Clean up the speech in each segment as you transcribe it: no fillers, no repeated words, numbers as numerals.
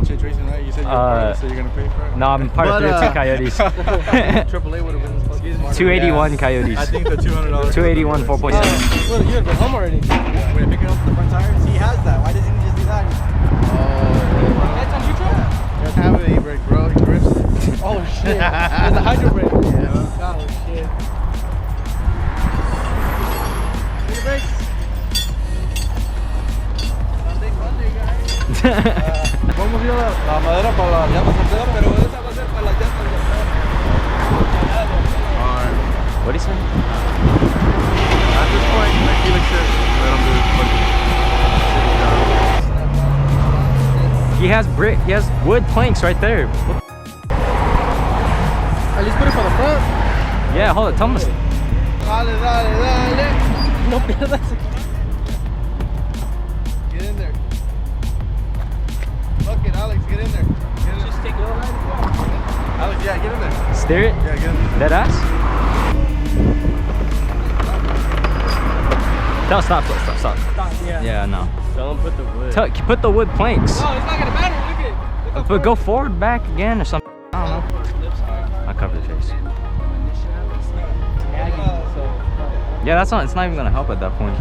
Chase Racing, right? You said you're gonna pay for it? No, I'm part of 302 Coyotes. AAA would have been supposed to be 281 Coyotes. I think the $200. 281 4.7. Well, you have been home already. Wait, pick it up from the front tires? He has that. Why doesn't he just do that? That's on neutral? He doesn't have an e-brake, bro. He drifts. Oh shit. There's a hydro brake. Yeah. Oh shit. Hit the brakes. Sunday, guys. Vamos a ir a la madera para las llantas traseras, pero esa va a ser para las llantas traseras. Alright. What do you say? At this point, like Felix said, let him do his He has wood planks right there. At least put it for the front. Yeah, hold it. Tell him. Dale, dale, dale. No pierdas. Get in there. Fuck it, Alex, get in there. Get in. Just take it over. Alex, yeah, get in there. Steer it. Yeah, get in there. Dead ass. Tell him stop. Stop, yeah. Yeah, no. Tell him put the wood. Put the wood planks. No, it's not gonna matter. Look at. But go forward, back again, or something. I don't know. I'll cover the face. Yeah, that's not. It's not even gonna help at that point.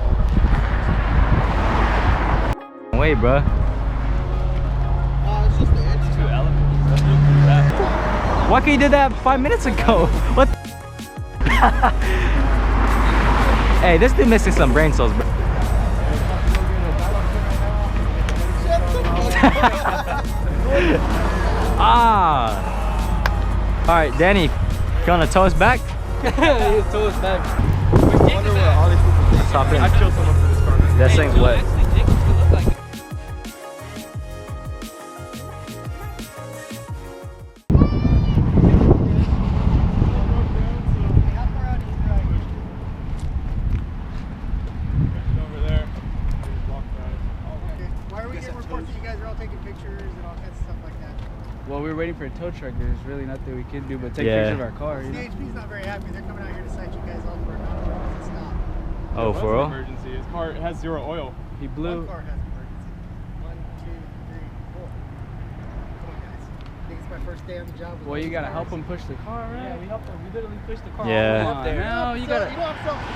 Wait, bruh. It's just the edge. Two elements. Why can't you do that 5 minutes ago? What? Hey, this dude missing some brain cells, bro. Ah. All right, Danny, gonna tow us back? He's told us back. I wonder what all these people think. Let's hop in. I'd kill someone for this car. That thing's wet. Well, we were waiting for a tow truck. There's really nothing we can do but take Yeah. pictures of our car. You know? CHP's not very happy. They're coming out here to cite you guys all for a non-emergency stop. Oh, for real? Emergency. His car has zero oil. He blew. One car has an emergency. 1, 2, 3, 4. Come on, guys. I think it's my first day on the job. with Well, you these gotta cars. help him push the car, right? Yeah, we helped them. We literally pushed the car Yeah. all the way up there. Now you gotta. You don't have something.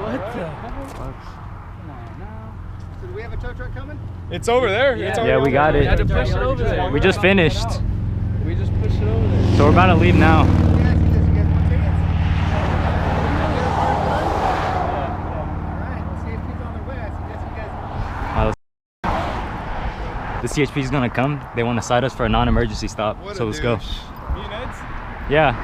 What the hell? Fuck. Come on now. So do we have a tow truck coming? It's over there. Yeah. It's Yeah, already we got over it. We had to push it over there. We just finished, We just pushed it over there. so we're about to leave now. Let me ask you this. You guys want tickets? Alright, well, CHP's on their way. I suggest you guys... The CHP is gonna come. They want to cite us for a non-emergency stop. What So a let's go. douche. Me and Ed's? Yeah.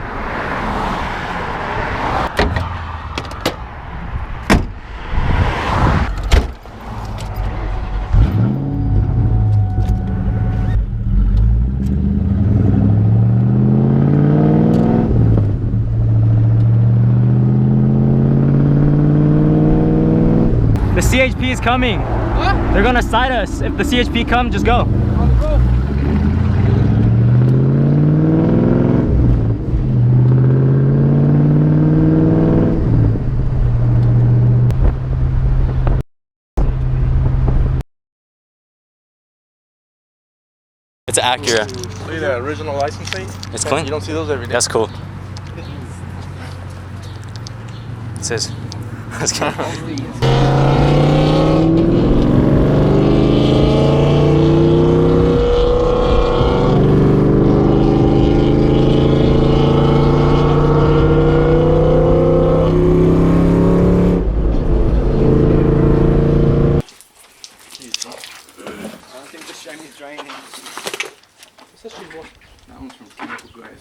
The CHP is coming. What? They're gonna cite us. If the CHP come, just go. On the road. It's Acura. Look at that original license plate. It's clean. You don't see those every day. That's cool. It says. Let's go.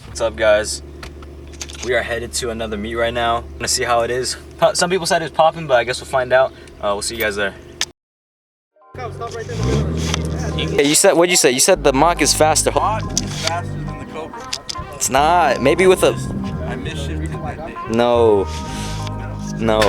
What's up, guys? We are headed to another meet right now. I'm gonna see how it is. Some people said it's popping, but I guess we'll find out. We'll see you guys there. Stop right there in the middle of the street. Hey, you said, what'd you say? You said the Mach is faster. Hot is faster than the Cobra. It's not. Maybe with a. I misshifted that day. No. No.